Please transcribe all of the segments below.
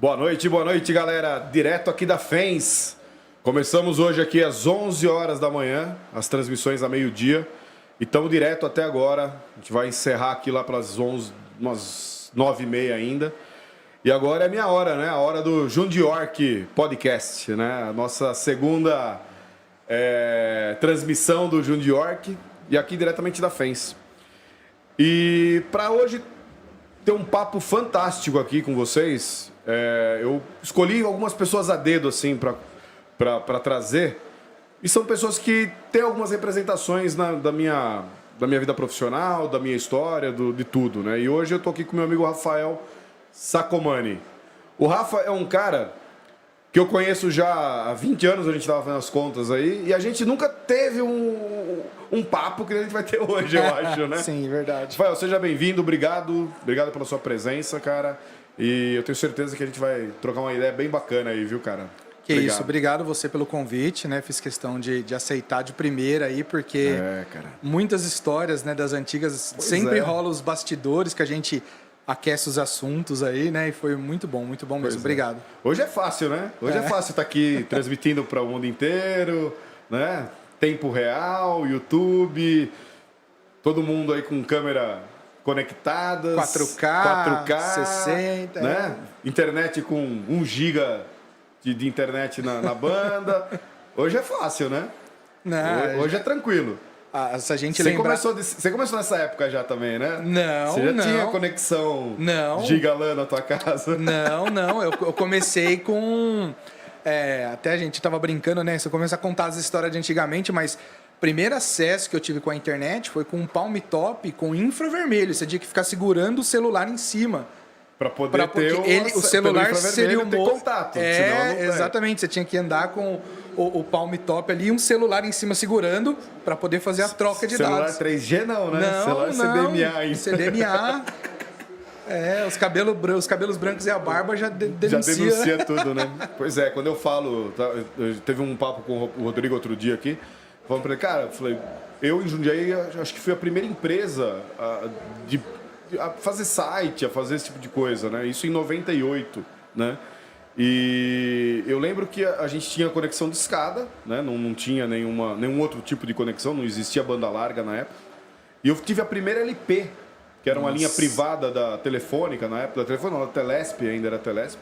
Boa noite, galera. Direto aqui da FENS. Começamos hoje aqui às 11 horas da manhã, as transmissões a meio-dia. E estamos direto até agora. A gente vai encerrar aqui lá pelas 11, umas 9h30 ainda. E agora é a minha hora, né? A hora do Jundiork Podcast, né? A nossa segunda transmissão do Jundiork. E aqui diretamente da FENS. E para hoje ter um papo fantástico aqui com vocês, eu escolhi algumas pessoas a dedo assim para trazer. E são pessoas que têm algumas representações da minha vida profissional, da minha história, de tudo, né? E hoje eu tô aqui com meu amigo Rafael Sacomani. O Rafa é um cara que eu conheço já há 20 anos, a gente estava fazendo as contas aí, e a gente nunca teve um papo que a gente vai ter hoje, eu acho, né? Sim, verdade. Rafael, seja bem-vindo, obrigado pela sua presença, cara. E eu tenho certeza que a gente vai trocar uma ideia bem bacana aí, viu, cara? Que obrigado. Isso, obrigado você pelo convite, né? Fiz questão de aceitar de primeira aí, porque muitas histórias, né, das antigas sempre rolam os bastidores que a gente aquece os assuntos aí, né? E foi muito bom mesmo. Obrigado. Hoje é fácil, né? Hoje é fácil estar aqui transmitindo para o mundo inteiro, né? Tempo real, YouTube, todo mundo aí com câmera conectadas. 4K 60. Né? Internet com 1 GB de internet na banda. Hoje é fácil, né? Não, hoje é tranquilo. Se a gente lembrar... Você começou nessa época já também, né? Não, Você já tinha conexão gigalã na tua casa? Não. Eu comecei com... até a gente tava brincando, né? Você começa a contar as histórias de antigamente, mas o primeiro acesso que eu tive com a internet foi com um palm top com infravermelho. Você tinha que ficar segurando o celular em cima. Para poder ter o celular seria ter contato. Exatamente. Você tinha que andar com o palm top ali e um celular em cima segurando para poder fazer a troca de dados. Celular 3G não, né? Celular CDMA ainda. CDMA. Os cabelos brancos e a barba já denuncia tudo, né? Pois é, quando eu falo... Teve um papo com o Rodrigo outro dia aqui, falando para ele, cara, eu em Jundiaí acho que fui a primeira empresa a fazer site, a fazer esse tipo de coisa, né? Isso em 98, né? E eu lembro que a gente tinha conexão de escada, né? Não tinha nenhum outro tipo de conexão, não existia banda larga na época. E eu tive a primeira LP, que era uma linha privada da Telefônica na época, da Telesp, ainda era Telesp.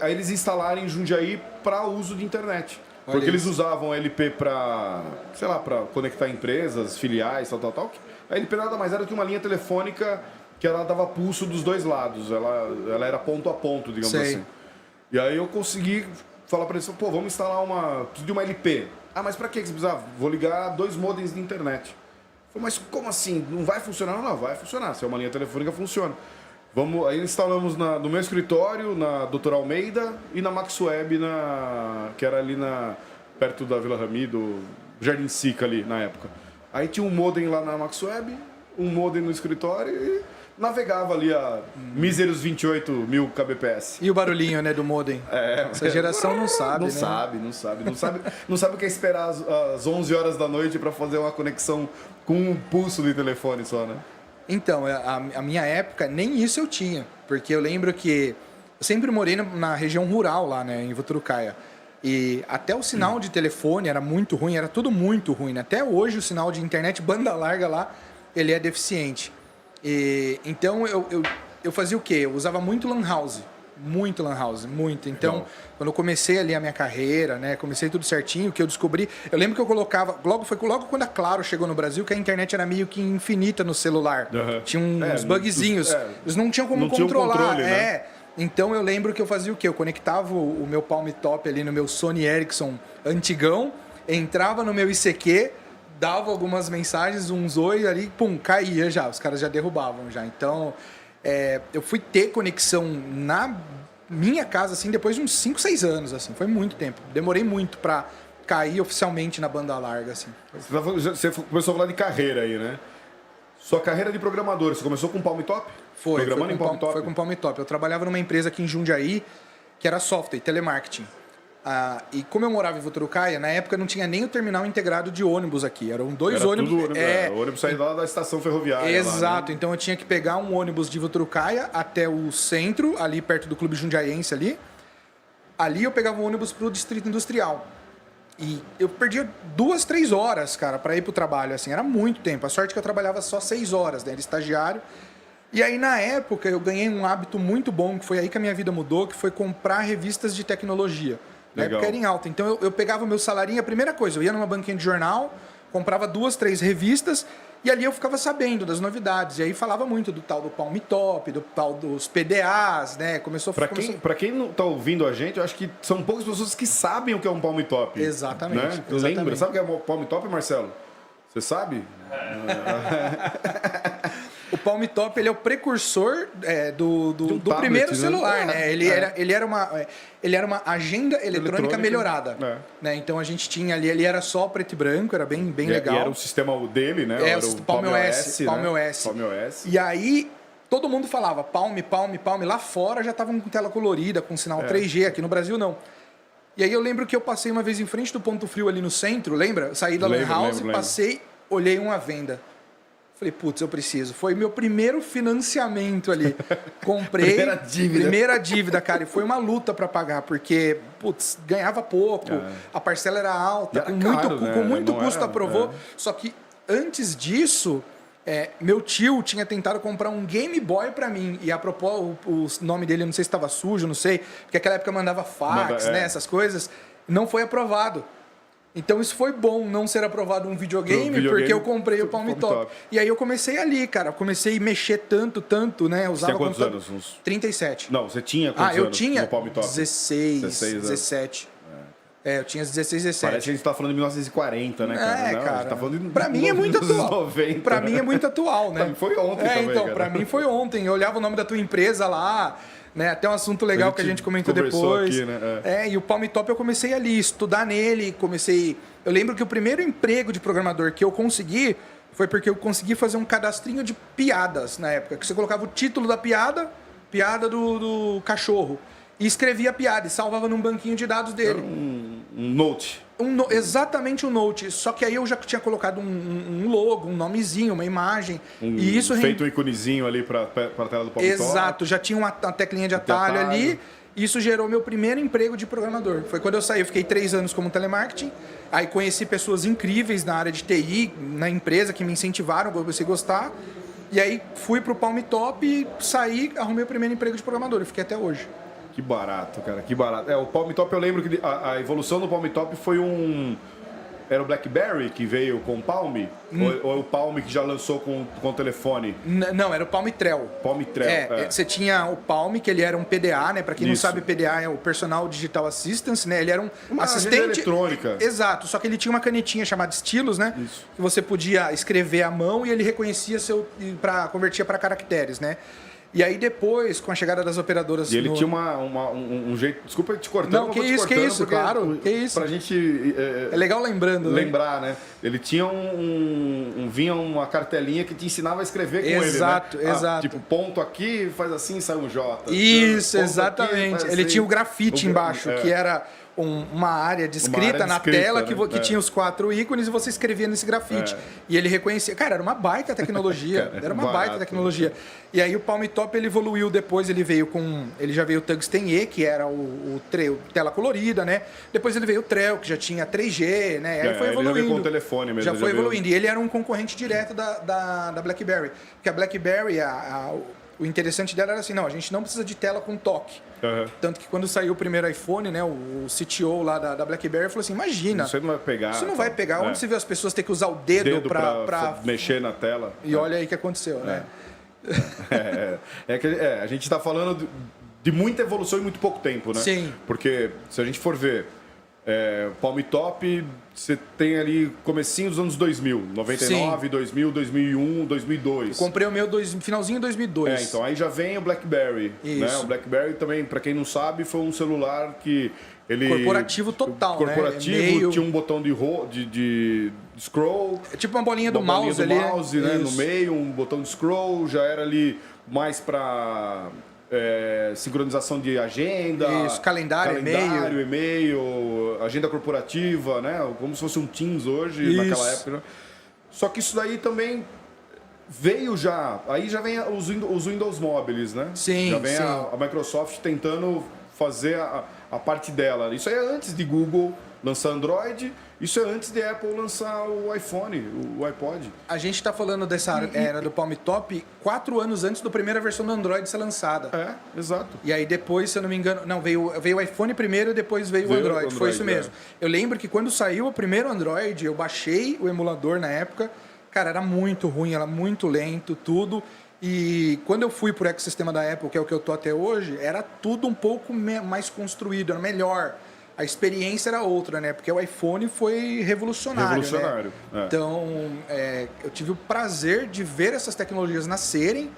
Aí eles instalaram em Jundiaí para uso de internet. Porque eles usavam a LP para, sei lá, para conectar empresas, filiais, tal. A LP nada mais era que uma linha telefônica que ela dava pulso dos dois lados. Ela era ponto a ponto, digamos assim. E aí eu consegui falar para eles, vamos instalar preciso de uma LP. Ah, mas para que você precisava? Vou ligar 2 modems de internet. Eu falei, mas como assim? Não vai funcionar? Não, vai funcionar. Se é uma linha telefônica, funciona. Aí instalamos no meu escritório, na Doutor Almeida e na MaxWeb, que era ali perto da Vila Rami, do Jardim Sica ali, na época. Aí tinha um modem lá na MaxWeb, um modem no escritório e navegava ali a míseros 28.000 kbps. E o barulhinho, né, do modem? Essa geração não sabe, né? Não sabe o que é esperar às 11 horas da noite para fazer uma conexão com um pulso de telefone só, né? Então, a minha época, nem isso eu tinha. Porque eu lembro que eu sempre morei na região rural lá, né, em Voturucaia. E até o sinal de telefone era muito ruim, era tudo muito ruim. Até hoje o sinal de internet banda larga lá, ele é deficiente. Então eu fazia o quê? Eu usava muito lan house. Muito lan house. Então, quando eu comecei ali a minha carreira, né? Comecei tudo certinho, o que eu descobri... Eu lembro que eu colocava... Foi logo quando a Claro chegou no Brasil, que a internet era meio que infinita no celular. Tinha uns bugzinhos. Eles não tinham como controlar. Controle, né? Então eu lembro que eu fazia o quê? Eu conectava o meu Palm Top ali no meu Sony Ericsson antigão, entrava no meu ICQ, dava algumas mensagens, uns oi ali, pum, caía já. Os caras já derrubavam já. Então, eu fui ter conexão na minha casa, assim, depois de uns 5, 6 anos, assim. Foi muito tempo. Demorei muito pra cair oficialmente na banda larga, assim. Você começou a falar de carreira aí, né? Sua carreira de programador, você começou com Palm Top? Foi com Palm Top. Eu trabalhava numa empresa aqui em Jundiaí, que era software, telemarketing. E como eu morava em Voturucaia, na época não tinha nem o terminal integrado de ônibus aqui. Eram dois ônibus. Tudo, o ônibus saía lá da estação ferroviária. Exato. Lá, né? Então eu tinha que pegar um ônibus de Voturucaia até o centro, ali perto do Clube Jundiaense ali. Ali eu pegava um ônibus pro Distrito Industrial. E eu perdia 2, 3 horas, cara, para ir pro trabalho, assim. Era muito tempo. A sorte é que eu trabalhava só 6 horas, né? Era estagiário. E aí, na época, eu ganhei um hábito muito bom, que foi aí que a minha vida mudou, que foi comprar revistas de tecnologia. Na época era em alta. Então eu pegava o meu salarinho, a primeira coisa, eu ia numa banquinha de jornal, comprava 2, 3 revistas, e ali eu ficava sabendo das novidades. E aí falava muito do tal do Palm Top, do tal dos PDAs, né? Pra quem não tá ouvindo a gente, eu acho que são poucas pessoas que sabem o que é um Palm Top. Exatamente. Né? Exatamente. Lembra? Sabe o que é um Palm Top, Marcelo? Você sabe? O Palm Top, ele é o precursor do tablet, primeiro né? celular, né? Ele era uma agenda eletrônica melhorada. Né? Então a gente tinha ali, ele era só preto e branco, era bem legal. E era o sistema dele, né? Era o Palm OS. Palm OS. E aí todo mundo falava Palm. Lá fora já estavam com tela colorida, com sinal 3G, aqui no Brasil não. E aí eu lembro que eu passei uma vez em frente do Ponto Frio ali no centro, lembra? Saí da Lan House, passei, olhei uma venda. Falei, putz, eu preciso. Foi meu primeiro financiamento ali. Comprei. Primeira dívida, cara. E foi uma luta para pagar, porque, putz, ganhava pouco, a parcela era alta, com muito custo aprovou. Só que antes disso, meu tio tinha tentado comprar um Game Boy para mim. E a propósito, o nome dele, eu não sei se estava sujo, não sei, porque naquela época mandava fax, né, essas coisas. Não foi aprovado. Então isso foi bom não ser aprovado um videogame, porque eu comprei o Palm Top. E aí eu comecei ali, cara. Comecei a mexer tanto, né? Usava você tinha quantos anos? Uns 37. Não, você tinha quantos anos? Eu tinha no Palm Top? 16 17. Eu tinha 16, 17. Parece que a gente tá falando de 1940, né, cara? Cara. A gente tá falando de pra mim é muito atual. 90, pra mim é muito atual, né? Pra mim foi ontem também, então, cara. pra mim foi ontem. Eu olhava o nome da tua empresa lá, né? Até um assunto legal que a gente comentou depois. Aqui, né? E o Palm Top eu comecei ali, estudar nele, Eu lembro que o primeiro emprego de programador que eu consegui foi porque eu consegui fazer um cadastrinho de piadas na época, que você colocava o título da piada do cachorro, e escrevia a piada e salvava num banquinho de dados dele. Um note. Exatamente um note. Só que aí eu já tinha colocado um logo, um nomezinho, uma imagem. E isso feito um iconezinho ali para a tela do Palm Top. Exato, já tinha uma teclinha de atalho ali. Isso gerou meu primeiro emprego de programador. Foi quando eu saí, eu fiquei 3 anos como telemarketing. Aí conheci pessoas incríveis na área de TI, na empresa, que me incentivaram, comecei a gostar. E aí fui pro Palm Top e saí, arrumei o primeiro emprego de programador. E fiquei até hoje. Que barato, cara, que barato. O Palm Top, eu lembro que a evolução do Palm Top foi Era o BlackBerry que veio com o Palm? Ou é o Palm que já lançou com o telefone? Não, era o Palm Treo. Palm Treo, Você tinha o Palm, que ele era um PDA, né? Pra quem não sabe, PDA é o Personal Digital Assistance, né? Ele era uma assistente eletrônica. Exato, só que ele tinha uma canetinha chamada Stylus, né? Isso. Que você podia escrever à mão e ele reconhecia convertia para caracteres, né? E aí depois, com a chegada das operadoras... E ele tinha um jeito... Desculpa te cortando. Não, que isso, claro. Que isso. Pra gente... É legal lembrando, né? Lembrar, né? Ele tinha vinha uma cartelinha que te ensinava a escrever com ele, né? Exato. Tipo, ponto aqui, faz assim, sai um J. Isso, ponto exatamente. Aqui, ele assim. tinha o grafite embaixo, que era... uma área de escrita na tela, né? que tinha os 4 ícones e você escrevia nesse grafite. E ele reconhecia. Cara, era uma baita tecnologia. Era uma baita tecnologia. E aí o Palm Top ele evoluiu depois, ele já veio o Tungsten E, que era o tela colorida, né? Depois ele veio o Treo, que já tinha 3G, né? Aí foi evoluindo. Ele já veio com o telefone mesmo. Já foi evoluindo. E ele era um concorrente direto da BlackBerry. Porque a BlackBerry, o interessante dela era assim, não, a gente não precisa de tela com toque. Tanto que quando saiu o primeiro iPhone, né, o CTO lá da BlackBerry falou assim, imagina. Isso não vai pegar. Isso não vai pegar. Onde você vê as pessoas ter que usar o dedo para mexer na tela. E olha aí o que aconteceu, né? A gente está falando de muita evolução em muito pouco tempo, né? Sim. Porque se a gente for ver, Palm Top, você tem ali comecinho dos anos 2000, 99, 2000, 2001, 2002. Eu comprei o meu finalzinho de 2002. Então aí já vem o BlackBerry. Isso. Né? O BlackBerry também, para quem não sabe, foi um celular que ele... Corporativo total, corporativo, tinha um botão de scroll. Tipo uma bolinha do mouse ali. Né? No meio, um botão de scroll, já era ali mais para sincronização de agenda, isso, calendário, e-mail, agenda corporativa, né? Como se fosse um Teams hoje, isso. naquela época. Né? Só que isso daí também veio já. Aí já vem os Windows móveis, né? Sim, já vem sim. a Microsoft tentando fazer a parte dela. Isso aí é antes de Google lançar Android, isso é antes de Apple lançar o iPhone, o iPod. A gente está falando dessa era do Palm Top 4 anos antes da primeira versão do Android ser lançada. Exato. E aí depois, se eu não me engano... Não, veio o iPhone primeiro e depois veio o Android. Foi isso mesmo. Eu lembro que quando saiu o primeiro Android, eu baixei o emulador na época. Cara, era muito ruim, era muito lento, tudo. E quando eu fui pro ecossistema da Apple, que é o que eu tô até hoje, era tudo um pouco mais construído, era melhor. A experiência era outra, né? Porque o iPhone foi revolucionário. Né? Então, eu tive o prazer de ver essas tecnologias nascerem,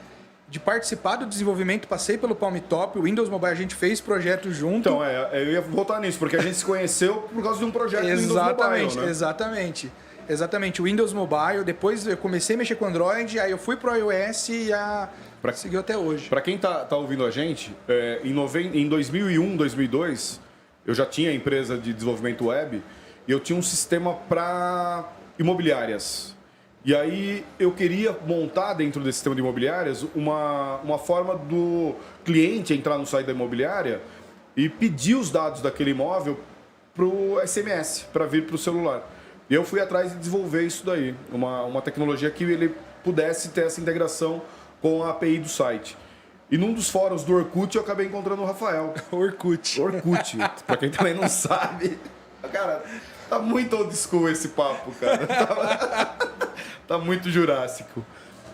de participar do desenvolvimento, passei pelo Palm Top, o Windows Mobile a gente fez projeto junto. Então, eu ia voltar nisso, porque a gente se conheceu por causa de um projeto do Windows Mobile, né? Exatamente. O Windows Mobile, depois eu comecei a mexer com Android, aí eu fui pro iOS e seguiu até hoje. Para quem tá ouvindo a gente, em 2001, 2002... eu já tinha empresa de desenvolvimento web e eu tinha um sistema para imobiliárias. E aí eu queria montar dentro desse sistema de imobiliárias uma forma do cliente entrar no site da imobiliária e pedir os dados daquele imóvel para o SMS, para vir para o celular. E eu fui atrás de desenvolver isso daí, uma tecnologia que ele pudesse ter essa integração com a API do site. E num dos fóruns do Orkut eu acabei encontrando o Rafael. Orkut. Pra quem também não sabe. Cara, tá muito old school esse papo, cara. Tá muito jurássico.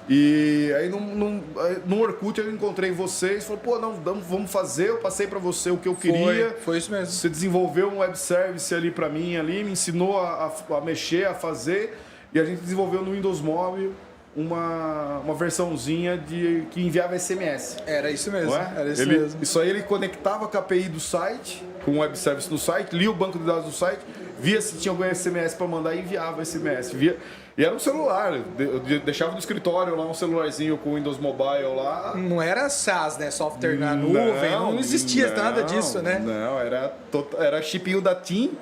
E aí no Orkut eu encontrei vocês. Falei, pô, não, vamos fazer. Eu passei pra você o que eu queria. Foi isso mesmo. Você desenvolveu um web service ali pra mim, me ensinou a mexer, a fazer. E a gente desenvolveu no Windows Mobile uma versãozinha que enviava SMS. Era isso mesmo. Era isso mesmo. mesmo. Isso aí ele conectava com a API do site, com o web service no site, lia o banco de dados do site, via se tinha algum SMS para mandar e enviava SMS. E era um celular. Eu deixava no escritório lá um celularzinho com o Windows Mobile lá. Não era SaaS, né? Software na nuvem. Não existia nada disso, né? Não, era chipinho da TIM.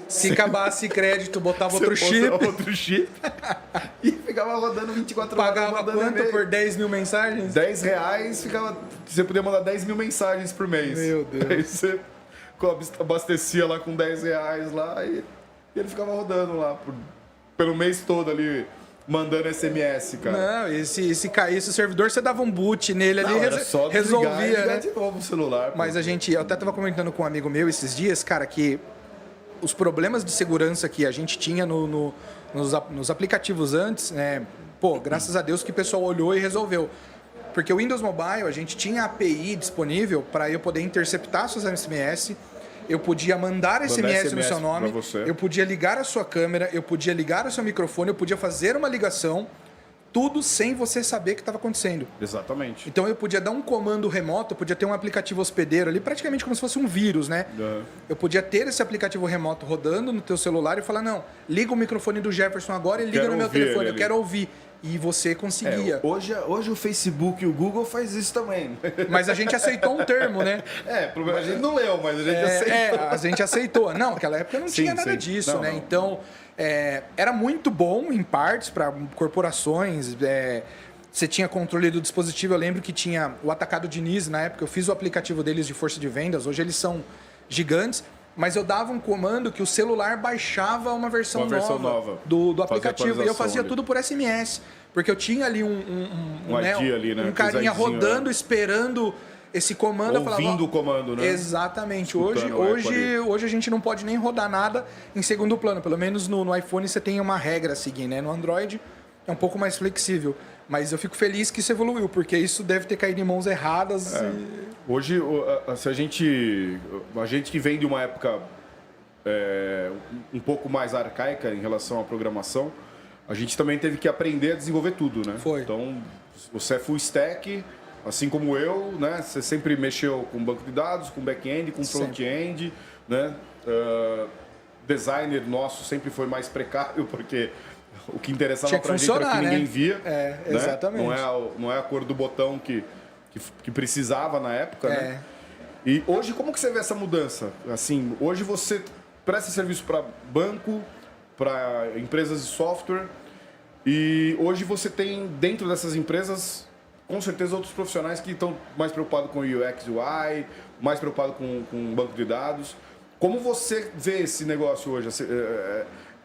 Se acabasse crédito, botava outro chip. E ficava rodando 24 horas. Pagava quanto por 10 mil mensagens? R$10, você podia mandar 10 mil mensagens por mês. Meu Deus. Aí você abastecia lá com R$10 lá e ele ficava rodando lá pelo mês todo ali, mandando SMS, cara. Não, se caísse o servidor, você dava um boot nele ali, era só resolvia, né? de novo o celular. Mas eu até tava comentando com um amigo meu esses dias, cara, que os problemas de segurança que a gente tinha nos aplicativos antes, né? Pô, graças a Deus que o pessoal olhou e resolveu. Porque o Windows Mobile, a gente tinha a API disponível para eu poder interceptar suas SMS, eu podia mandar SMS no seu nome, eu podia ligar a sua câmera, eu podia ligar o seu microfone, eu podia fazer uma ligação, tudo sem você saber o que estava acontecendo. Exatamente. Então eu podia dar um comando remoto, eu podia ter um aplicativo hospedeiro ali, praticamente como se fosse um vírus, né? Eu podia ter esse aplicativo remoto rodando no teu celular e falar, não, liga o microfone do Jefferson agora e liga no meu telefone, eu quero ouvir. E você conseguia. Hoje o Facebook e o Google faz isso também. Mas a gente aceitou um termo, né? A gente não leu, mas a gente aceitou. A gente aceitou. Não, naquela época não tinha nada disso, né? Não. Então, era muito bom em partes para corporações. Você tinha controle do dispositivo. Eu lembro que tinha o Atacado Diniz na época. Eu fiz o aplicativo deles de força de vendas. Hoje eles são gigantes. Mas eu dava um comando que o celular baixava uma versão nova do aplicativo. E eu fazia tudo por SMS. Porque eu tinha ali um carinha rodando, esperando esse comando. Ouvindo o comando, né? Exatamente. Hoje a gente não pode nem rodar nada em segundo plano. Pelo menos no iPhone você tem uma regra a seguir, né? No Android é um pouco mais flexível. Mas eu fico feliz que isso evoluiu, porque isso deve ter caído em mãos erradas. Hoje, se a gente que vem de uma época um pouco mais arcaica em relação à programação, a gente também teve que aprender a desenvolver tudo, né? Foi. Então, você é full stack, assim como eu, né? Você sempre mexeu com banco de dados, com back-end, com front-end, né? Designer nosso sempre foi mais precário, porque o que interessava pra gente era que ninguém via. Exatamente. Não é a cor do botão que que precisava na época, né? E hoje, como que você vê essa mudança? Assim, hoje você presta serviço para banco, para empresas de software, e hoje você tem, dentro dessas empresas, com certeza outros profissionais que estão mais preocupados com UX, UI, mais preocupados com banco de dados. Como você vê esse negócio hoje?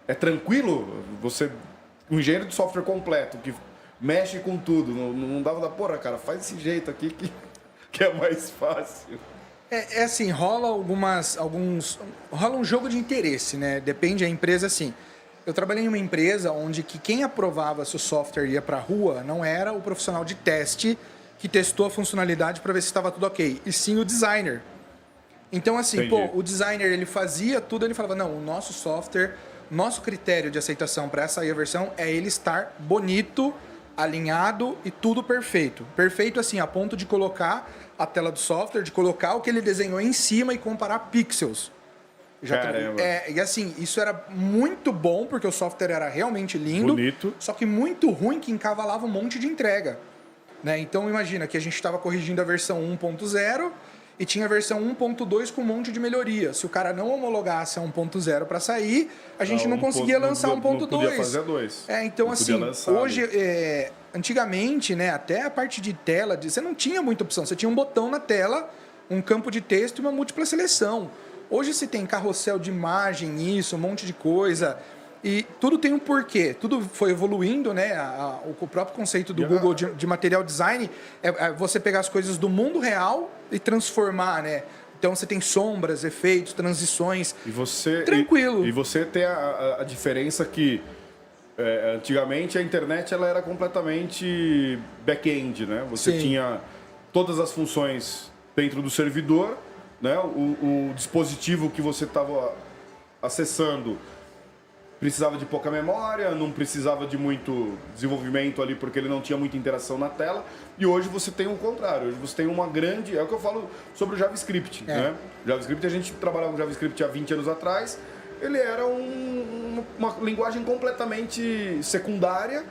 É tranquilo? Você, um engenheiro de software completo, que mexe com tudo, não dava da porra, cara, faz desse jeito aqui que é mais fácil. É assim, rola rola um jogo de interesse, né? Depende da empresa, assim. Eu trabalhei em uma empresa onde quem aprovava se o software ia para a rua não era o profissional de teste que testou a funcionalidade para ver se estava tudo ok, e sim o designer. Então, assim, o designer ele fazia tudo, ele falava, não, o nosso software, nosso critério de aceitação para essa aí a versão é ele estar bonito, alinhado e tudo perfeito. Perfeito, assim, a ponto de colocar a tela do software, de colocar o que ele desenhou em cima e comparar pixels. E assim, isso era muito bom, porque o software era realmente lindo. Bonito. Só que muito ruim, que encavalava um monte de entrega. Né? Então, imagina que a gente estava corrigindo a versão 1.0 e tinha a versão 1.2 com um monte de melhoria. Se o cara não homologasse a 1.0 para sair, a gente não conseguia lançar 1.2. Não podia fazer a 2. Então, assim, hoje, antigamente, né, até a parte de tela, você não tinha muita opção. Você tinha um botão na tela, um campo de texto e uma múltipla seleção. Hoje se tem carrossel de imagem, isso, um monte de coisa. E tudo tem um porquê. Tudo foi evoluindo, né? O próprio conceito do Google de material design é você pegar as coisas do mundo real e transformar, né? Então você tem sombras, efeitos, transições. Tranquilo. E você tem a diferença que antigamente a internet ela era completamente back-end, né? Você tinha todas as funções dentro do servidor, né? O dispositivo que você estava acessando precisava de pouca memória, não precisava de muito desenvolvimento ali porque ele não tinha muita interação na tela. E hoje você tem o contrário, hoje você tem uma grande... É o que eu falo sobre o JavaScript, né? JavaScript, a gente trabalhava com JavaScript há 20 anos atrás, ele era uma linguagem completamente secundária,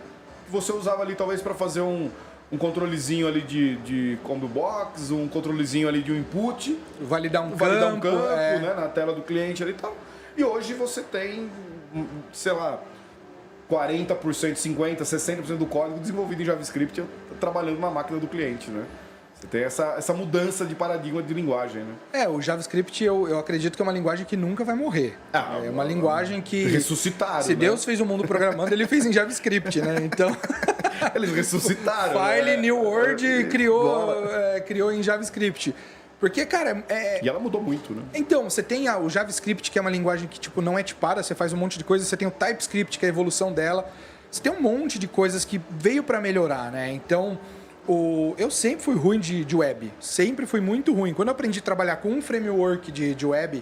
que você usava ali talvez para fazer um controlezinho ali de combo box, um controlezinho ali de um input. Validar um campo né, na tela do cliente ali e tal. E hoje você tem, sei lá, 40%, 50%, 60% do código desenvolvido em JavaScript trabalhando na máquina do cliente, né? Você tem essa mudança de paradigma de linguagem, né? O JavaScript eu acredito que é uma linguagem que nunca vai morrer. É uma linguagem que... Ressuscitaram, Se Deus fez o mundo programando, ele fez em JavaScript, né? Então... Eles ressuscitaram. File, New World, criou em JavaScript. Porque, cara... E ela mudou muito, né? Então, você tem o JavaScript, que é uma linguagem que tipo, não é tipada, você faz um monte de coisa. Você tem o TypeScript, que é a evolução dela. Você tem um monte de coisas que veio para melhorar, né? Então, eu sempre fui ruim de web. Sempre fui muito ruim. Quando eu aprendi a trabalhar com um framework de web,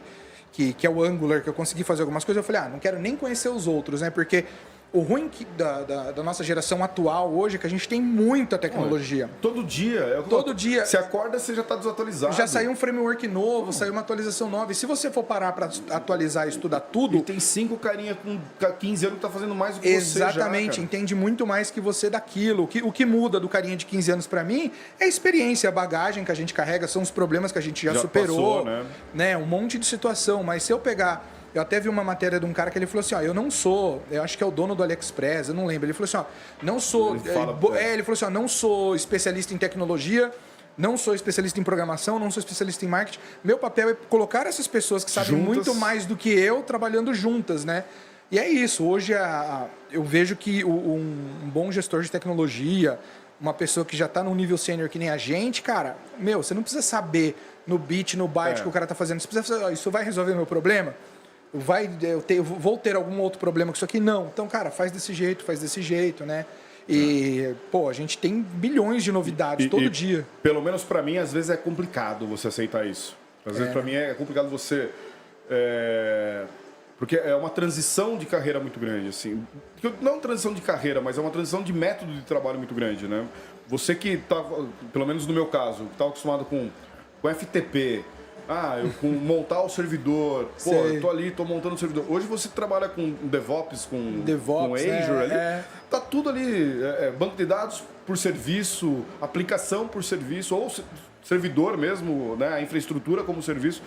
que é o Angular, que eu consegui fazer algumas coisas, eu falei, não quero nem conhecer os outros, né? Porque... O ruim da nossa geração atual hoje é que a gente tem muita tecnologia. Todo dia. Todo dia. Você acorda, você já está desatualizado. Já saiu um framework novo, saiu uma atualização nova. E se você for parar para atualizar e estudar tudo... E tem 5 carinha com 15 anos que tá fazendo mais do que Exatamente, você já, entende muito mais que você daquilo. O que muda do carinha de 15 anos para mim é a experiência, a bagagem que a gente carrega, são os problemas que a gente já superou. Passou, né? Um monte de situação. Mas se eu pegar... Eu até vi uma matéria de um cara que ele falou assim, eu não sou, eu acho que é o dono do AliExpress, eu não lembro. Ele falou assim, não sou... Ele falou assim, não sou especialista em tecnologia, não sou especialista em programação, não sou especialista em marketing. Meu papel é colocar essas pessoas que sabem muito mais do que eu trabalhando juntas, né? E é isso. Hoje eu vejo que um bom gestor de tecnologia, uma pessoa que já está num nível sênior que nem a gente, cara, você não precisa saber no bit, no byte que o cara está fazendo. Você precisa fazer, isso vai resolver o meu problema? Eu vou ter algum outro problema com isso aqui? Não. Então, cara, faz desse jeito, né? E, a gente tem bilhões de novidades todo dia. Pelo menos para mim, às vezes é complicado você aceitar isso. Às vezes para mim é complicado você... Porque é uma transição de carreira muito grande, assim. Não transição de carreira, mas é uma transição de método de trabalho muito grande, né? Você que tá, pelo menos no meu caso, que estava acostumado com FTP... com montar o servidor. Eu tô ali, tô montando o servidor. Hoje você trabalha com DevOps, com Azure ali. Tá tudo ali, banco de dados por serviço, aplicação por serviço, ou servidor mesmo, né? A infraestrutura como serviço,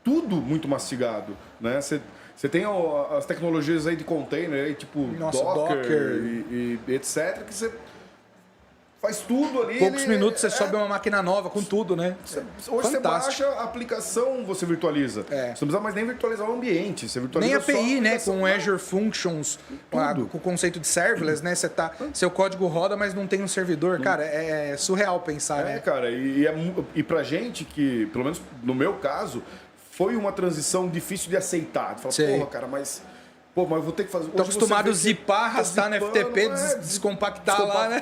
tudo muito mastigado, né? Você tem as tecnologias aí de container, aí, tipo Docker. E etc, que você faz tudo ali. Poucos minutos você sobe uma máquina nova com tudo, né? Hoje você baixa a aplicação, você virtualiza. Você não precisa mais nem virtualizar o ambiente. Você virtualiza nem API, né? Com o Azure Functions, com o conceito de serverless, né? Seu código roda, mas não tem um servidor. Cara, é surreal pensar, né? Cara, e pra gente que, pelo menos no meu caso, foi uma transição difícil de aceitar. De falar, porra, cara, mas eu vou ter que fazer... Tô acostumado a zipar, arrastar no FTP, descompactar lá, né?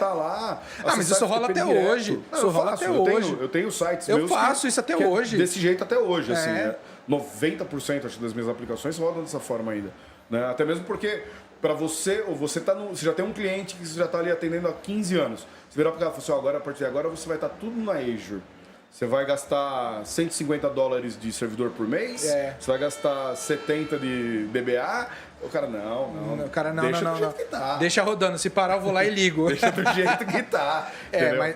Mas isso rola até hoje. Isso rola até hoje. Eu tenho sites meus. Eu faço isso até hoje. Desse jeito até hoje, assim. 90% acho, das minhas aplicações rodam dessa forma ainda. Né? Até mesmo porque, para você, ou você já tem um cliente que você já está ali atendendo há 15 anos. Você virar para cá e falar assim, a partir de agora você vai estar tudo na Azure. Você vai gastar $150 de servidor por mês, você vai gastar 70 de DBA. O cara, não. Deixa do jeito que tá. Deixa rodando. Se parar, eu vou lá e ligo. Deixa do jeito que tá.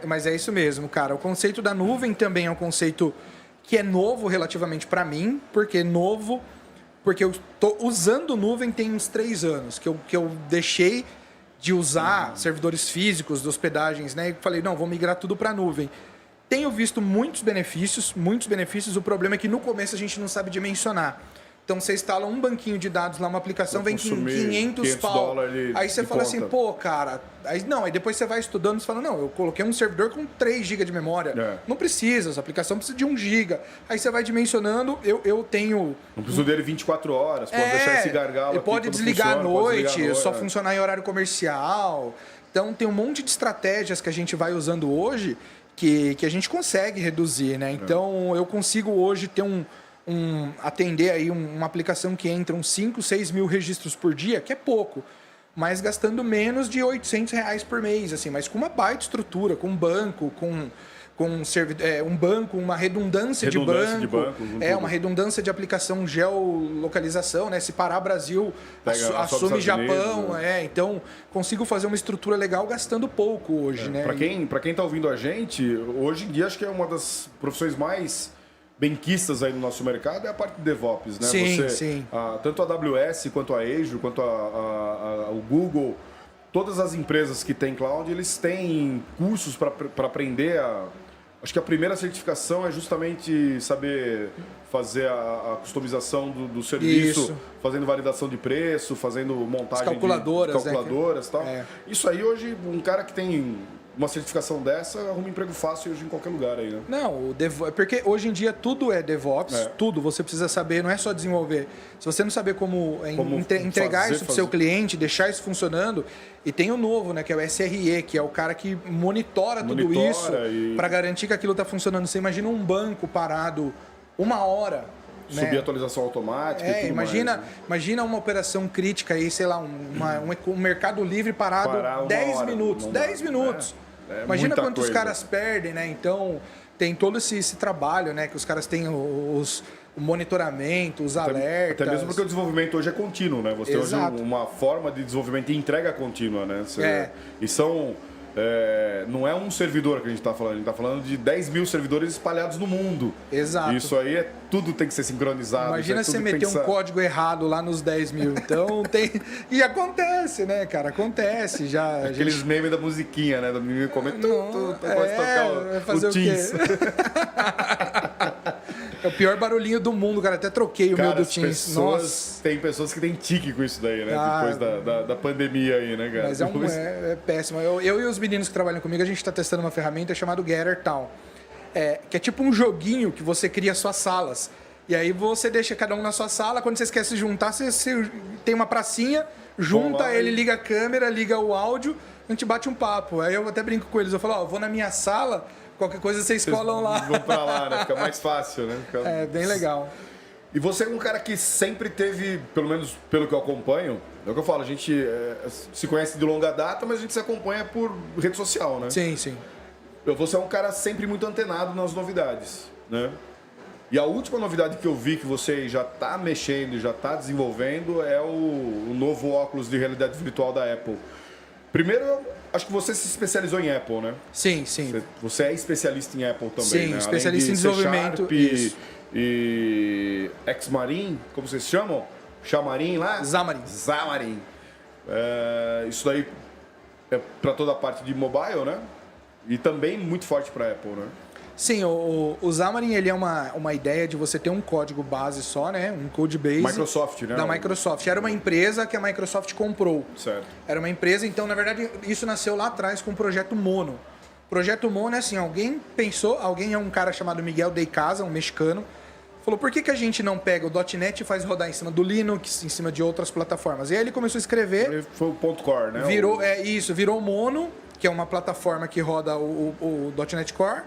Mas é isso mesmo, cara. O conceito da nuvem também é um conceito que é novo relativamente para mim, porque eu tô usando nuvem tem uns 3 anos, que eu deixei de usar servidores físicos de hospedagens, né? E falei, não, vou migrar tudo para nuvem. Tenho visto muitos benefícios. O problema é que no começo a gente não sabe dimensionar. Então você instala um banquinho de dados lá, uma aplicação, vem 500 pau. Aí você fala assim, cara. Aí depois você vai estudando e fala, não, eu coloquei um servidor com 3 GB de memória. Não precisa, essa aplicação precisa de 1 GB. Aí você vai dimensionando, eu tenho. Não preciso dele 24 horas, pode deixar esse gargalo. Ele pode desligar à noite, só funcionar em horário comercial. Então tem um monte de estratégias que a gente vai usando hoje que a gente consegue reduzir, né? Então eu consigo hoje ter atender aí uma aplicação que entra uns 5, 6 mil registros por dia, que é pouco, mas gastando menos de R$800 por mês, assim, mas com uma baita estrutura, com um banco, com um banco, uma redundância de banco, uma redundância de aplicação geolocalização, né? Se parar Brasil, assume Japão, então consigo fazer uma estrutura legal gastando pouco hoje, né? Para quem tá ouvindo a gente, hoje em dia acho que é uma das profissões mais benquistas aí no nosso mercado é a parte de DevOps, né? Sim. Tanto a AWS quanto a Azure, quanto o Google, todas as empresas que têm cloud, eles têm cursos para aprender acho que a primeira certificação é justamente saber fazer a customização do serviço, fazendo validação de preço, fazendo montagem de calculadoras e tal. Isso aí hoje, um cara que tem uma certificação dessa, arruma emprego fácil hoje em qualquer lugar aí, né? Não, porque hoje em dia tudo é DevOps, tudo você precisa saber, não é só desenvolver. Se você não saber como entregar isso para o seu cliente, deixar isso funcionando, e tem o novo, né, que é o SRE, que é o cara que monitora tudo isso para garantir que aquilo está funcionando. Você imagina um banco parado 1 hora, subir atualização automática e tudo imagina uma operação crítica aí, sei lá, um Mercado Livre parado 10 minutos. 10 minutos. Imagina quantos caras perdem, né? Então, tem todo esse trabalho, né? Que os caras têm o monitoramento, os alertas. Até mesmo porque o desenvolvimento hoje é contínuo, né? Você tem hoje uma forma de desenvolvimento e entrega contínua, né? E são... não é um servidor que a gente está falando, a gente está falando de 10 mil servidores espalhados no mundo. Exato. Isso aí tudo tem que ser sincronizado. Imagina você meter um código errado lá nos 10 mil. Então tem. E acontece, né, cara? Acontece. Aqueles memes da musiquinha, né? Do menino comendo. Fazer o quê? É o pior barulhinho do mundo, cara. Até troquei o meu do Teams. Tem pessoas que têm tique com isso daí, né? Depois da pandemia aí, né, cara? Mas é péssimo. Eu e os meninos que trabalham comigo, a gente está testando uma ferramenta chamada Gather Town. Que é tipo um joguinho que você cria suas salas. E aí você deixa cada um na sua sala. Quando você esquece de juntar, você tem uma pracinha, junta, ele liga a câmera, liga o áudio, a gente bate um papo. Aí eu até brinco com eles. Eu falo, vou na minha sala, qualquer coisa vocês colam lá. Vão pra lá, né? Fica mais fácil, né? Bem legal. E você é um cara que sempre teve, pelo menos pelo que eu acompanho, é o que eu falo, a gente se conhece de longa data, mas a gente se acompanha por rede social, né? Sim. Você é um cara sempre muito antenado nas novidades, né? E a última novidade que eu vi que você já está mexendo, já está desenvolvendo é o novo óculos de realidade virtual da Apple. Primeiro, acho que você se especializou em Apple, né? Sim, sim. Você é especialista em Apple também, Sim, né? especialista em C desenvolvimento. Sharp e Xamarin, como vocês chamam? Xamarin lá? Xamarin. Isso daí é para toda a parte de mobile, né? E também muito forte para Apple, né? Sim, o Xamarin ele é uma ideia de você ter um código base só, né? Um code base. Microsoft, né? Da Microsoft. Era uma empresa que a Microsoft comprou. Certo. Era uma empresa, então, na verdade, isso nasceu lá atrás com o Projeto Mono. O Projeto Mono é assim, alguém é um cara chamado Miguel de Casa, um mexicano, falou, por que a gente não pega o .NET e faz rodar em cima do Linux, em cima de outras plataformas? E aí ele começou a escrever. Foi o ponto core, né? Virou Mono, que é uma plataforma que roda o .NET Core.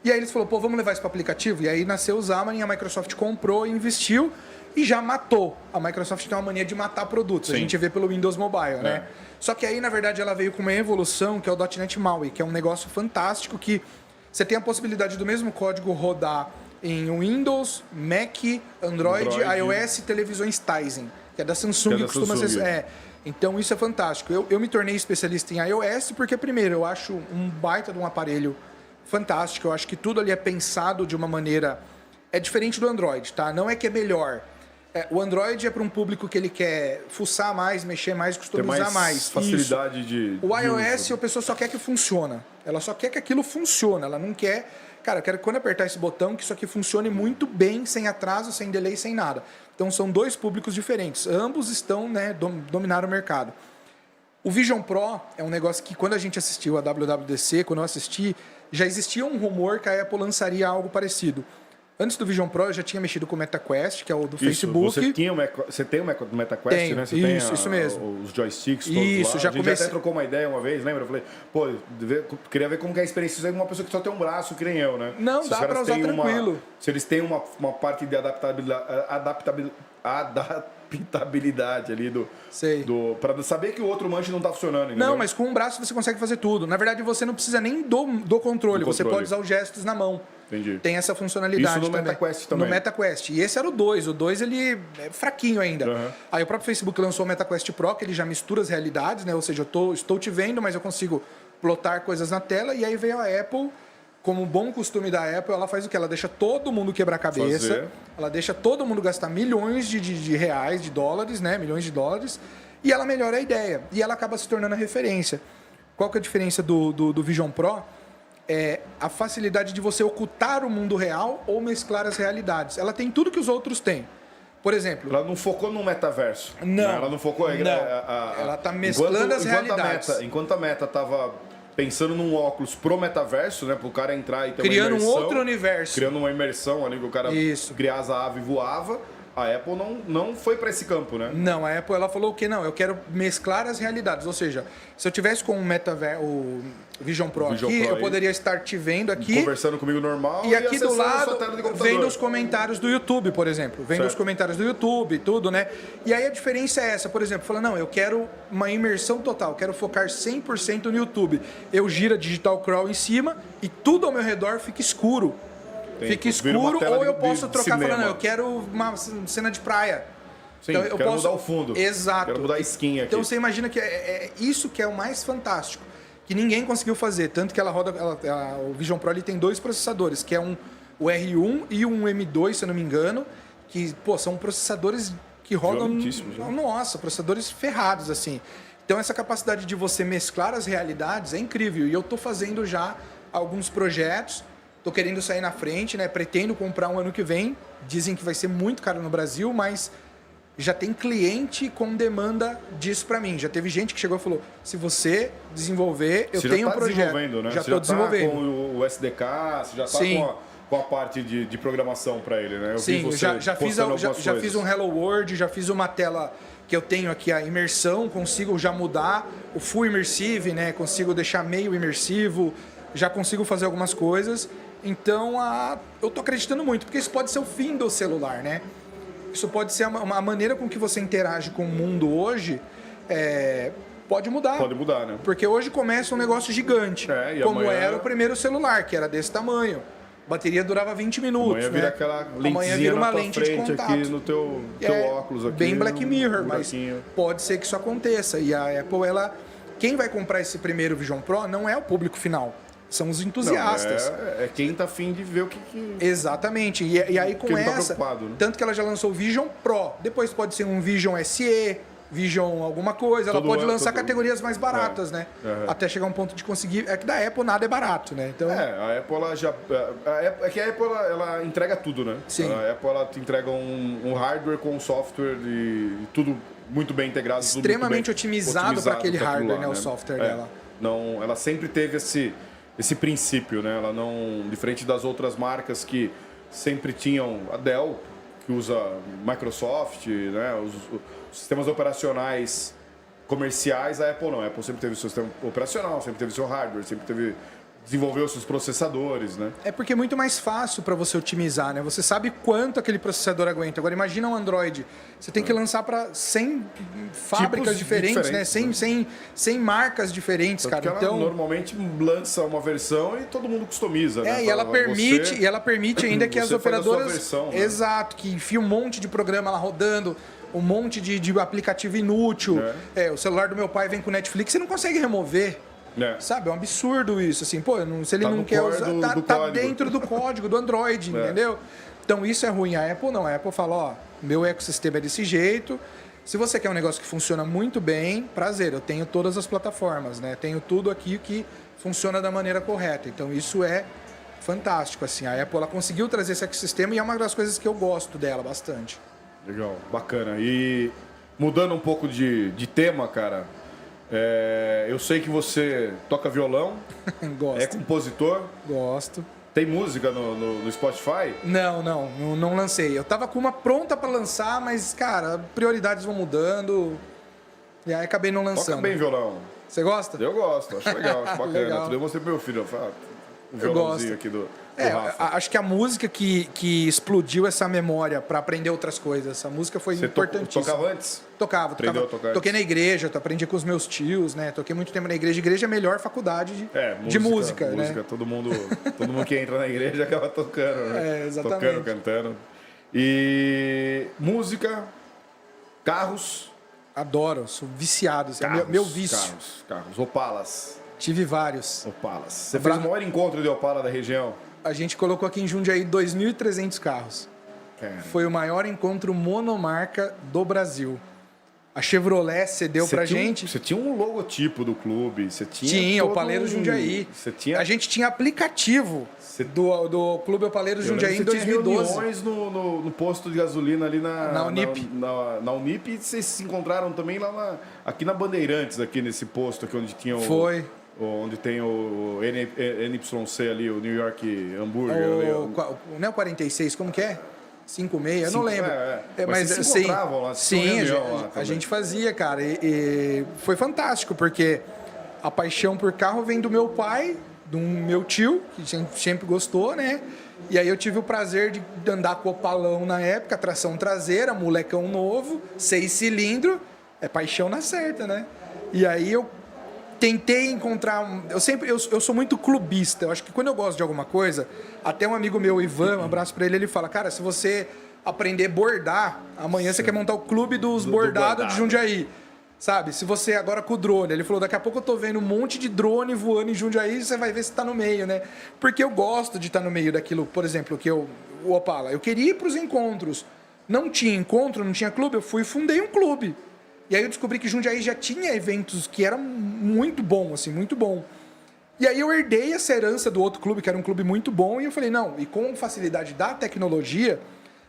E aí eles falaram, vamos levar isso para aplicativo? E aí nasceu o Xamarin, a Microsoft comprou, investiu e já matou. A Microsoft tem uma mania de matar produtos. Sim. A gente vê pelo Windows Mobile, né? Só que aí, na verdade, ela veio com uma evolução, que é o .NET MAUI, que é um negócio fantástico que você tem a possibilidade do mesmo código rodar em Windows, Mac, Android. iOS e televisões Tizen, que é da Samsung, que costuma ser... Então isso é fantástico. Eu me tornei especialista em iOS porque, primeiro, eu acho um baita de um aparelho fantástico. Eu acho que tudo ali é pensado de uma maneira... É diferente do Android, tá? Não é que é melhor. O Android é para um público que ele quer fuçar mais, mexer mais, customizar mais. Facilidade de O iOS, uso. a pessoa só quer que funcione. Ela só quer que aquilo funcione. Ela não quer... Cara, eu quero que quando apertar esse botão, que isso aqui funcione muito bem, sem atraso, sem delay, sem nada. Então são dois públicos diferentes. Ambos estão, né, dominaram o mercado. O Vision Pro é um negócio que, quando a gente assistiu a WWDC, quando eu assisti, já existia um rumor que a Apple lançaria algo parecido. Antes do Vision Pro, eu já tinha mexido com o MetaQuest, que é o do Facebook. Você tem o MetaQuest, tenho, né? Você isso mesmo. Os joysticks todos isso, lá. já a gente até trocou uma ideia uma vez, lembra? Eu falei, queria ver como que é a experiência de uma pessoa que só tem um braço, que nem eu, né? Não, se dá pra usar tranquilo. Se eles têm uma parte de adaptabilidade ali para saber que o outro manche não tá funcionando, entendeu? Não, mas com um braço você consegue fazer tudo. Na verdade, você não precisa nem do controle. Você pode usar os gestos na mão. Entendi. Tem essa funcionalidade. Isso no MetaQuest também. No MetaQuest. E esse era o 2. O 2 ele é fraquinho ainda. Uhum. Aí o próprio Facebook lançou o MetaQuest Pro, que ele já mistura as realidades, né? Ou seja, eu estou te vendo, mas eu consigo plotar coisas na tela. E aí veio a Apple, como um bom costume da Apple, ela faz o quê? Ela deixa todo mundo quebrar a cabeça. Ela deixa todo mundo gastar milhões de reais, de dólares, né? Milhões de dólares. E ela melhora a ideia. E ela acaba se tornando a referência. Qual que é a diferença do Vision Pro? É a facilidade de você ocultar o mundo real ou mesclar as realidades. Ela tem tudo que os outros têm. Por exemplo... Ela não focou no metaverso. Não. Né? Ela não focou... Ela está mesclando as realidades. Enquanto a Meta estava pensando num óculos pro metaverso, né? Para o cara entrar e ter criando uma imersão. Um outro universo. Criando uma imersão ali, que o cara criava a ave e voava. A Apple não foi para esse campo, né? Não, a Apple ela falou que não, eu quero mesclar as realidades. Ou seja, se eu tivesse com o Vision Pro aqui, eu poderia estar te vendo aqui. Conversando comigo normal e aqui do lado, vendo os computador. Comentários do YouTube, por exemplo. Vendo os comentários do YouTube, tudo, né? E aí a diferença é essa, por exemplo, falando, não, eu quero uma imersão total, quero focar 100% no YouTube. Eu giro a Digital Crawl em cima e tudo ao meu redor fica escuro. Fica escuro, ou eu posso trocar falando, eu quero uma cena de praia. Sim, então, eu quero mudar o fundo. Exato. Quero mudar a skin aqui. Então você imagina que é isso que é o mais fantástico, que ninguém conseguiu fazer. Tanto que ela roda. O Vision Pro ele tem 2 processadores, que é o R1 e um M2, se eu não me engano, que, são processadores que rodam. Nossa, processadores ferrados, assim. Então essa capacidade de você mesclar as realidades é incrível. E eu tô fazendo já alguns projetos. Tô querendo sair na frente, né? Pretendo comprar um ano que vem. Dizem que vai ser muito caro no Brasil, mas já tem cliente com demanda disso para mim. Já teve gente que chegou e falou: se você desenvolver, eu tenho um projeto. Né? Já estou desenvolvendo. Com o SDK, você já está com a parte de programação para ele, né? Eu já fiz um Hello World, já fiz uma tela que eu tenho aqui, a imersão, consigo já mudar o full immersive, né? Consigo deixar meio imersivo, já consigo fazer algumas coisas. Então, eu tô acreditando muito, porque isso pode ser o fim do celular, né? Isso pode ser uma maneira com que você interage com o mundo hoje, pode mudar. Pode mudar, né? Porque hoje começa um negócio gigante, como amanhã... era o primeiro celular, que era desse tamanho. A bateria durava 20 minutos, amanhã vira aquela lentezinha na tua frente aqui no teu óculos. Aqui, bem Black Mirror, mas pode ser que isso aconteça. E a Apple, quem vai comprar esse primeiro Vision Pro não é o público final. São os entusiastas. Não, é quem tá afim de ver o que... Exatamente. E aí com essa... Tá né? Tanto que ela já lançou o Vision Pro. Depois pode ser um Vision SE, Vision alguma coisa. Ela pode lançar categorias mais baratas, né? Até chegar um ponto de conseguir... É que da Apple nada é barato, né? Então... a Apple ela já... É que a Apple ela entrega tudo, né? Sim. A Apple ela te entrega um hardware com um software e tudo muito bem integrado. Extremamente otimizado para aquele hardware, né? O software dela. Não, ela sempre teve esse princípio, né? Ela não... Diferente das outras marcas que sempre tinham... A Dell, que usa Microsoft, né? Os sistemas operacionais comerciais, a Apple não. A Apple sempre teve o seu sistema operacional, sempre teve o seu hardware, sempre desenvolveu seus processadores, né? É porque é muito mais fácil para você otimizar, né? Você sabe quanto aquele processador aguenta. Agora, imagina um Android. Você tem que lançar para 100 fábricas diferentes, né? 100 marcas diferentes, Tanto cara. que ela Então, normalmente lança uma versão e todo mundo customiza, né? e ela permite ainda que as operadoras... Versão, né? Exato, que enfia um monte de programa lá rodando, um monte de aplicativo inútil. O celular do meu pai vem com Netflix, você não consegue remover. Sabe, é um absurdo isso, assim, pô, se ele não quer usar, tá dentro do código do Android, entendeu? Então isso é ruim. A Apple não, a Apple fala, ó, meu ecossistema é desse jeito, se você quer um negócio que funciona muito bem, prazer, eu tenho todas as plataformas, né? Tenho tudo aqui que funciona da maneira correta, então isso é fantástico, assim, a Apple ela conseguiu trazer esse ecossistema e é uma das coisas que eu gosto dela bastante. Legal, bacana. E mudando um pouco de tema, cara... eu sei que você toca violão, Gosto. É compositor. Gosto. Tem música no Spotify? Não lancei. Eu tava com uma pronta pra lançar, mas, cara, prioridades vão mudando. E aí acabei não lançando. Toca bem violão. Você gosta? Eu gosto, acho legal, acho bacana. Legal. Eu mostrei pro meu filho, o violãozinho aqui do Rafa. Acho que a música que explodiu essa memória pra aprender outras coisas. Essa música foi importantíssima. Você tocava antes? Tocava. Aprendeu a tocar Toquei na igreja, aprendi com os meus tios, né? Toquei muito tempo na igreja. Igreja é a melhor faculdade de música, né? Todo mundo que entra na igreja acaba tocando, né? Exatamente. Tocando, cantando. E música, carros. Adoro, sou viciado. Meu vício. Carros. Opalas. Tive vários. Opalas. Você fez o maior encontro de Opala da região? A gente colocou aqui em Jundiaí 2.300 carros. Foi o maior encontro monomarca do Brasil. A Chevrolet cedeu pra gente. Você tinha um logotipo do clube, você tinha Opaleiro Jundiaí. A gente tinha aplicativo do Clube Opaleiro Jundiaí em 2012. Tinha reuniões no posto de gasolina ali na Unip. Na Unip, e vocês se encontraram também lá aqui na Bandeirantes, aqui nesse posto aqui onde tinha onde tem o NYC ali, o New York Hambúrguer. Não é o 46, como que é? 56, eu não lembro. Mas vocês se encontravam lá? Sim, a gente fazia, cara. E foi fantástico, porque a paixão por carro vem do meu pai, do meu tio, que sempre gostou, né? E aí eu tive o prazer de andar com o Opalão na época, tração traseira, molecão novo, 6 cilindros, é paixão na certa, né? E aí eu tentei encontrar... Eu sou muito clubista. Eu acho que quando eu gosto de alguma coisa, até um amigo meu, Ivan, um abraço pra ele fala, cara, se você aprender a bordar, amanhã você quer montar o clube dos bordados de Jundiaí. Sabe? Se você agora com o drone, ele falou, daqui a pouco eu tô vendo um monte de drone voando em Jundiaí, você vai ver se tá no meio, né? Porque eu gosto de estar no meio daquilo, por exemplo, o Opala. Eu queria ir pros encontros. Não tinha encontro, não tinha clube, eu fui e fundei um clube. E aí eu descobri que Jundiaí já tinha eventos que eram muito bom, assim, muito bom. E aí eu herdei essa herança do outro clube, que era um clube muito bom, e eu falei, não, e com facilidade da tecnologia,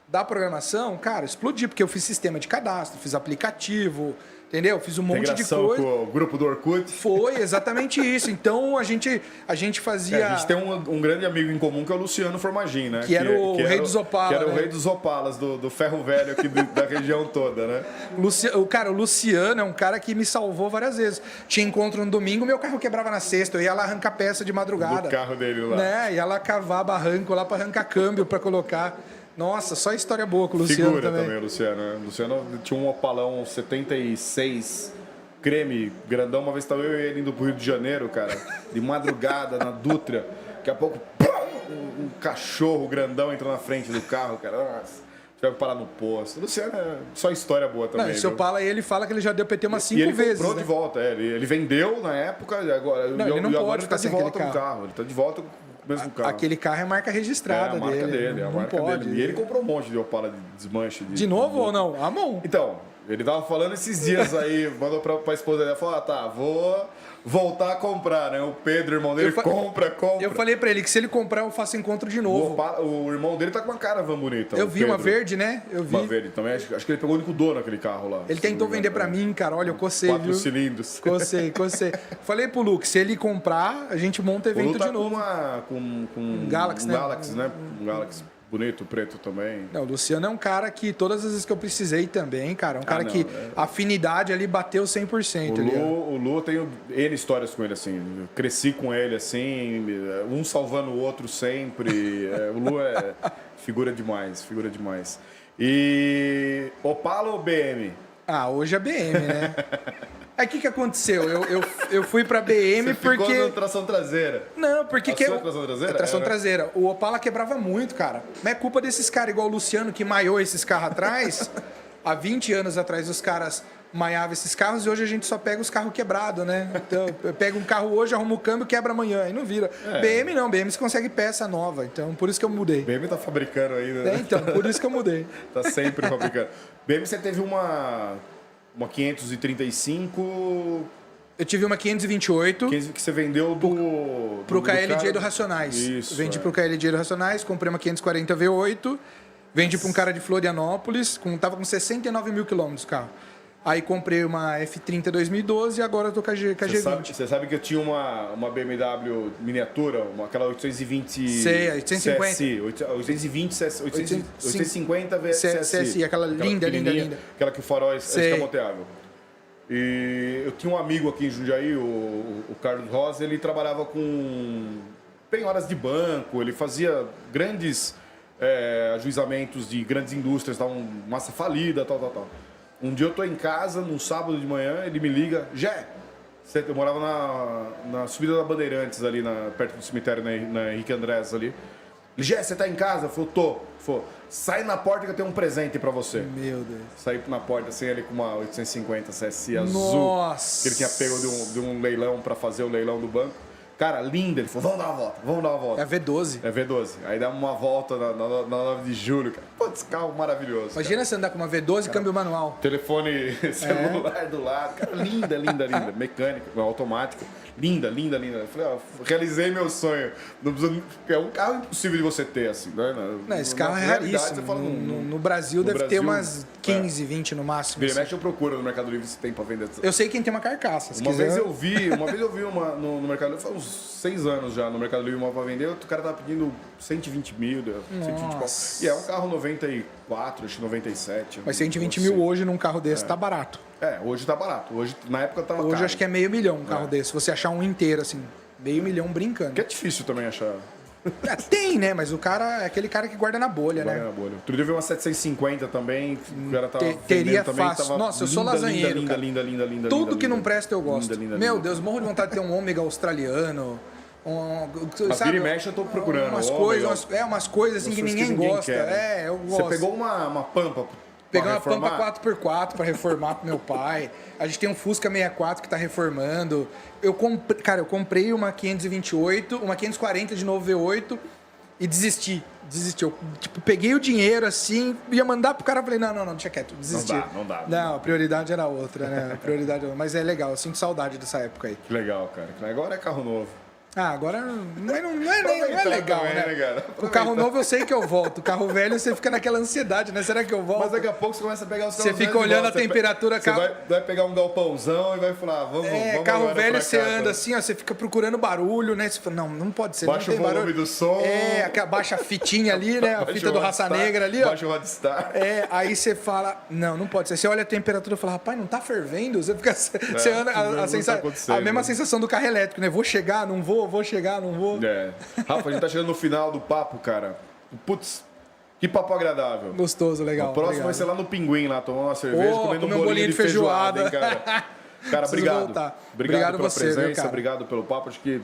da programação, cara, explodi, porque eu fiz sistema de cadastro, fiz aplicativo, entendeu? Fiz um monte de coisa. Com o grupo do Orkut. Foi exatamente isso. Então a gente fazia... A gente tem um grande amigo em comum que é o Luciano Formagin, né? Que era o rei dos Opalas. Que era o rei dos Opalas, do ferro velho aqui da região toda, né? O Luciano é um cara que me salvou várias vezes. Tinha encontro no domingo, meu carro quebrava na sexta, eu ia lá arrancar peça de madrugada. Do carro dele lá. Né? Ia lá cavar barranco lá para arrancar câmbio para colocar. Nossa, só história boa com o Luciano. Figura também o Luciano, né? O Luciano tinha um Opalão 76 creme, grandão. Uma vez estava eu e ele indo pro Rio de Janeiro, cara, de madrugada, na Dutra. Daqui a pouco, um cachorro grandão entrou na frente do carro, cara. Nossa, tiver que parar no posto. Luciano é só história boa também. Não, e seu viu? Pala, ele fala que ele já deu PT umas E 5 ele vezes. comprou né? de volta, ele vendeu na época, e agora, Não, ele não agora pode ele tá ficar de sem volta aquele com o carro. Ele tá de volta com o mesmo carro. Aquele carro é marca registrada é a marca dele. É a não marca pode. dele. E ele comprou um monte de Opala de desmanche. De novo ou não? A mão. Então, ele tava falando esses dias aí, mandou pra esposa dele, falou, tá, vou voltar a comprar, né? O Pedro, irmão dele, compra. Eu falei pra ele que se ele comprar, eu faço encontro de novo. O irmão dele tá com uma caravan bonita. Eu o vi Pedro. uma verde, né? Eu vi. Uma verde também. Acho que ele pegou o único dono aquele carro lá. Ele tentou vender pra mim, cara. Olha, eu cocei, 4 viu? cilindros. Cocei. Falei pro Luke, se ele comprar, a gente monta O Lu evento tá de novo. com um Galaxy, né? Galaxy, né? Um Galaxy bonito, preto também. Não, o Luciano é um cara que todas as vezes que eu precisei também, cara, é um cara que a afinidade ali bateu 100% ali. O Lu, eu tenho N histórias com ele, assim. Eu cresci com ele, assim, um salvando o outro sempre. O Lu é figura demais. E Opala ou BM? Ah, hoje é BM, né? Aí o que aconteceu? Eu fui pra BM Você porque. ficou na tração traseira. Não, porque. A sua tração traseira? É tração Era? traseira. O Opala quebrava muito, cara. Mas é culpa desses caras, igual o Luciano, que maiou esses carros atrás. Há 20 anos atrás, os caras maiavam esses carros e hoje a gente só pega os carros quebrados, né? Então, eu pego um carro hoje, arrumo o câmbio, quebra amanhã. Aí não vira. BM não, BM você consegue peça nova. Então, por isso que eu mudei. BM tá fabricando ainda. Né? Então, por isso que eu mudei. Tá sempre fabricando. BM, você teve uma 535... Eu tive uma 528. Que você vendeu Pro KLJ cara... do Racionais. Isso, Vendi pro KLJ do Racionais, comprei uma 540 V8, vendi para um cara de Florianópolis, tava com 69 mil quilômetros o carro. Aí comprei uma F30 2012 e agora eu tô com a G20. Você sabe que eu tinha uma BMW miniatura, aquela 820 Sei, 850. CSI, 850 CSI, aquela linda. Aquela que o farol é escamoteável. E eu tinha um amigo aqui em Jundiaí, o Carlos Rosa, ele trabalhava com penhoras de banco, ele fazia grandes ajuizamentos de grandes indústrias, massa falida, tal. Um dia eu tô em casa, num sábado de manhã, ele me liga, eu morava na subida da Bandeirantes, ali perto do cemitério, na Henrique Andrés ali. Gé, você tá em casa? Eu falei, tô. Falei, sai na porta que eu tenho um presente pra você. Meu Deus. Saí na porta, assim, ele com uma 850 CSI azul. Nossa! Que ele tinha pego de um leilão pra fazer o leilão do banco. Cara, linda. Ele falou, vamos dar uma volta. É a V12. É V12. Aí dá uma volta na 9 de julho, cara. Putz, carro maravilhoso. Imagina você andar com uma V12 e câmbio manual. Telefone celular do lado. Cara, linda. Mecânica, automática. Linda. Eu falei, realizei meu sonho. É um carro impossível de você ter, assim, né? Não, esse carro é raríssimo. Fala, no Brasil deve ter umas 15, 20 no máximo. Vira e mexe eu procuro no Mercado Livre se tem pra vender. Eu sei quem tem uma carcaça. Uma vez eu vi uma no Mercado Livre, faz uns 6 anos já, no Mercado Livre, uma pra vender, o cara tava pedindo 120 mil, 120 e é um carro 94, acho que 97. Mas 120 mil hoje num carro desse tá barato. Hoje tá barato. Hoje, na época tava Hoje caro. acho que é $500 mil um carro desse. Se você achar um inteiro, assim, $500 mil brincando. Que é difícil também achar. Tem, né? Mas o cara é aquele cara que guarda na bolha, né? Na bolha. Outro dia eu vi uma 750 também, o cara tava teria também, fácil. tava Nossa, eu sou lasanheiro, cara. Linda. Tudo que não presta eu gosto. Linda. Meu Deus, morro de vontade de ter um ômega australiano. Vira e mexe eu tô procurando. Umas coisas assim que ninguém gosta. Quer. Eu gosto. Você pegou uma Pampa? Peguei uma Pampa 4x4 para reformar pro meu pai. A gente tem um Fusca 64 que tá reformando. Eu comprei uma 528, uma 540 de novo V8 e desisti. Eu, peguei o dinheiro assim, ia mandar pro cara, falei, não, deixa quieto, desisti. Não dá. Não, a prioridade era outra, né? Mas é legal, eu sinto saudade dessa época aí. Que legal, cara. Agora é carro novo. Agora não é legal, também, né? Cara? O carro novo eu sei que eu volto. O carro velho você fica naquela ansiedade, né? Será que eu volto? Mas daqui a pouco você começa a pegar os carros. Você fica olhando a temperatura. Você vai pegar um galpãozão e vai falar, vamos carro velho você anda assim, ó, você fica procurando barulho, né? Você fala, não pode ser, baixa não tem o volume barulho. do som. Baixa a fitinha ali, né? A fita do Raça Negra ali, ó. Baixa o Rodstar. Aí você fala, não pode ser. Você olha a temperatura e fala, rapaz, não tá fervendo? Você fica. Você anda a mesma sensação do carro elétrico, né? Vou chegar, não vou, não vou. Rafa, a gente tá chegando no final do papo, cara. Putz, que papo agradável. Gostoso, legal. O próximo vai ser lá no Pinguim, lá, tomando uma cerveja, comendo um bolinho de feijoada, hein, cara. Cara, obrigado. Obrigado pela presença, obrigado pelo papo. Acho que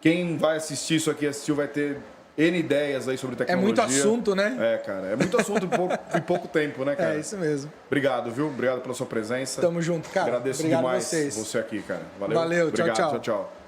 quem vai assistir isso aqui, vai ter N ideias aí sobre É tecnologia. muito assunto, né? É, cara. É muito assunto em pouco tempo, né, cara? É isso mesmo. Obrigado, viu? Obrigado pela sua presença. Tamo junto, cara. Agradeço Obrigado demais vocês. você aqui, cara. Valeu. Valeu, tchau, Obrigado, tchau. tchau.